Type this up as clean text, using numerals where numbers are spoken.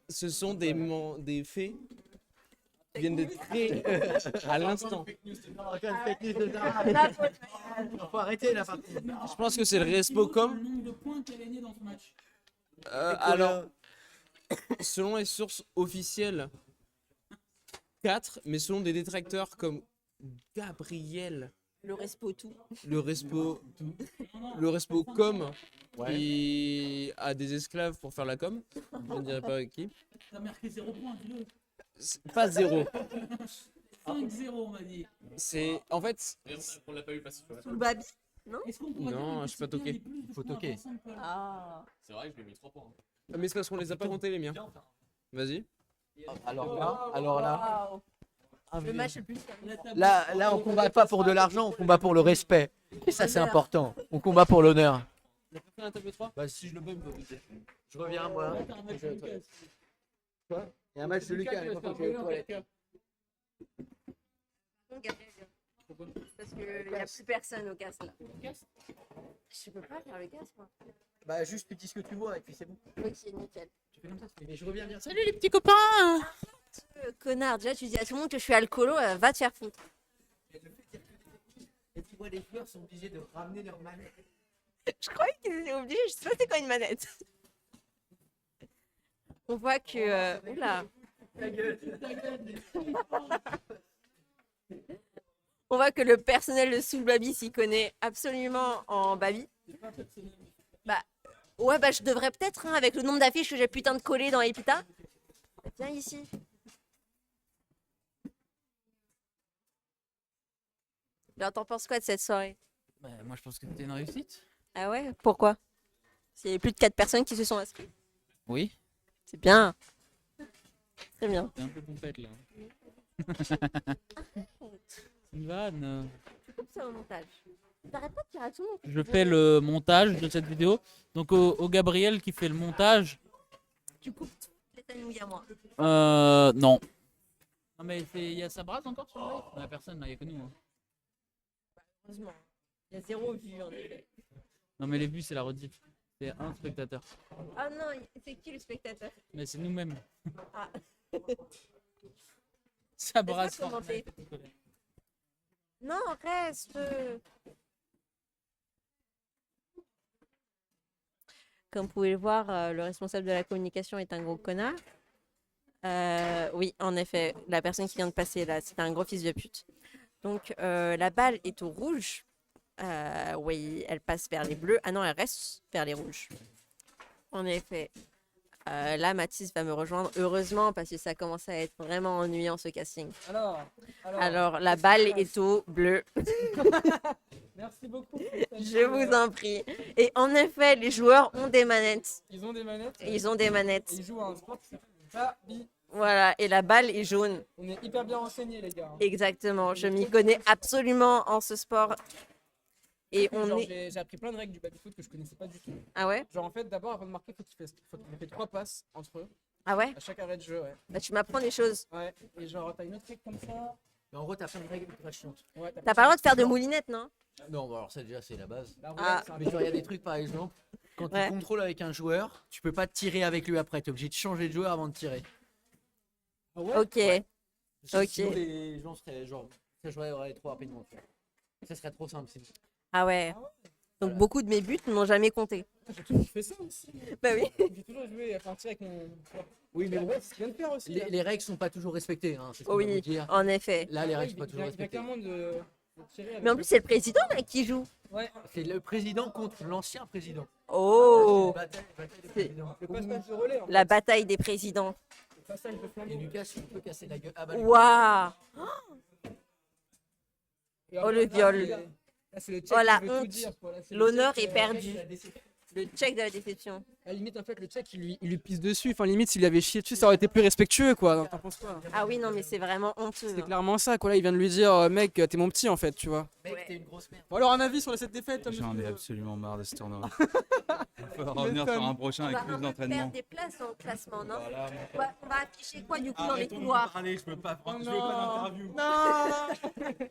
Ce sont des faits qui viennent d'être créés à l'instant. Faut arrêter là. Par contre. Je pense que c'est le Respocom. Le nombre de points qu'elle a gagné dans ce match. Alors, selon les sources officielles, 4, mais selon des détracteurs comme Gabriel, Le respo tout. le Respocom, qui a des esclaves pour faire la com, je ne dirais pas avec qui. T'as marqué 0 points, dis-le. C'est pas 0. 5-0, on m'a dit. C'est en fait, On l'a pas eu passer. Sous le baby. Est-ce qu'on pourrait Non, dire que je suis pas c'est bien toqué. les plus de Faut points toquer. ensemble, Paul. Ah. C'est vrai, je lui ai mis 3 points. mais c'est parce qu'on les a pas comptés les miens. Vas-y. Alors là. Waouh. Le match est le plus La table- Là, on combat pas pour de l'argent, on combat pour le respect. Et ça, c'est important. On combat pour l'honneur. On a pas fait un table 3. Bah, si je le peux, me poser. Je reviens, moi. Ouais, t'as un match de Lucas. Il y a un match de Lucas, il faut que je vais aux toilettes. Parce qu'il n'y a plus personne au casse là. Je peux pas faire le casse moi. Bah, juste tu dis ce que tu vois et puis c'est bon. Ok, nickel. Tu fais comme ça, mais je reviens bien. Salut les petits copains. Connard, déjà tu dis à tout le monde que je suis alcoolo, va te faire foutre. Et tu vois, les joueurs sont obligés de ramener leur manette. Je croyais qu'ils étaient obligés, je sais pas c'est quoi une manette. On voit que. Oula. On voit que le personnel de Soul Baby s'y connaît absolument en baby. Bah, ouais, bah je devrais peut-être, hein, avec le nombre d'affiches que j'ai putain de coller dans Epita. Viens ici. Alors, t'en penses quoi de cette soirée? Bah, moi je pense que c'était une réussite. Ah ouais? Pourquoi? Il y a plus de 4 personnes qui se sont inscrites. Oui. C'est bien. Très bien. T'es un peu pompette là. C'est une vanne. Tu coupes ça au montage. T'arrêtes pas de dire à tout le monde. Je fais le montage de cette vidéo. Donc au Gabriel qui fait le montage. Tu coupes toutes les tanouilles à moi. Non. Non mais il y a sa brasse encore sur le live. Il y a personne là, il y a que nous. Hein. Heureusement. Il y a 0 vue en effet. Non mais les vues c'est la rediff. C'est un spectateur. Ah non, c'est qui le spectateur? Mais c'est nous-mêmes. Ah. Ça brasse Laisse-moi fort. commenter. Non, reste. Comme vous pouvez le voir, le responsable de la communication est un gros connard. Oui, en effet, la personne qui vient de passer là, c'est un gros fils de pute. Donc la balle est au rouge. Oui, elle passe vers les bleus. Ah non, elle reste vers les rouges. En effet. Là, Mathis va me rejoindre, heureusement, parce que ça commence à être vraiment ennuyant ce casting. Alors, la balle est au bleu. Merci beaucoup. Je vous en prie. Et en effet, les joueurs ont des manettes. Ils ont des manettes. Ils ont des manettes. Ils jouent à un sport qui s'appelle Baby. Voilà, et la balle est jaune. On est hyper bien renseignés, les gars. Exactement, je m'y connais absolument en ce sport. Et on Genre, est... j'ai appris plein de règles du baby-foot que je connaissais pas du tout. Ah ouais? Genre, en fait, d'abord, avant de marquer, faut qu'il fait 3 passes entre eux, Ah ouais? à chaque arrêt de jeu, ouais. Bah, tu m'apprends des choses. Ouais, et genre, t'as une autre règle comme ça. Mais en gros, t'as plein de règles très chiantes. Ouais, T'as pas le droit de faire de moulinette, non? Non, bah alors ça, déjà, c'est la base. La Ah. roulette, c'est un Mais genre, il y a des trucs, par exemple, quand Ouais. tu contrôles avec un joueur, tu peux pas tirer avec lui après. T'es obligé de changer de joueur avant de tirer. Ah ouais. Ok. Parce que Ok. Sinon, les gens seraient genre. Ça jouerait trop rapidement. Tu vois. Ça serait trop simple. sinon. Ah ouais. Donc beaucoup de mes buts n'ont jamais compté. J'ai toujours fait ça aussi. Bah oui. J'ai toujours joué à partir avec mon. Oui, mais bon, C'est ce qu'il vient de faire aussi. les, là. les règles sont pas toujours respectées. Hein, c'est ce qu'on va vous Oui, dire. en effet. Là, les Ouais, règles sont pas toujours il vient respectées. clairement de tirer avec Mais en plus, c'est le président là qui joue. Ouais, C'est le président contre l'ancien président. Oh, Bataille de C'est- président. le passage de relais. En fait. la bataille des présidents. Le passage de Et flambeau. Lucas, il peut casser la gueule. Ah bah, Waouh. Et Oh, le là, viol. là, c'est le check Oh, la qui veut tout honte. dire, quoi. Là, c'est le L'honneur check, est perdu. la déception. Le check de la déception. À la limite, en fait, le check, il lui pisse dessus. Enfin, limite, s'il avait chié dessus, ça aurait été plus respectueux, quoi. Donc, t'en penses quoi? Ah oui, non, mais c'est vraiment honteux. C'est hein. clairement ça, quoi. Là, il vient de lui dire, mec, t'es mon petit, en fait, tu vois. Mec, Ouais. t'es une grosse merde. Bon, alors, un avis sur cette défaite, Tom J'en ai Ducreux. absolument marre de ce tournoi. Il faudra revenir m'étonnes. sur un prochain On avec va plus un peu d'entraînement. perdre des places dans le classement, non? Voilà, On va afficher quoi du coup dans les arrêtons de couloirs? parler, je veux pas Oh d'interview. non. Non.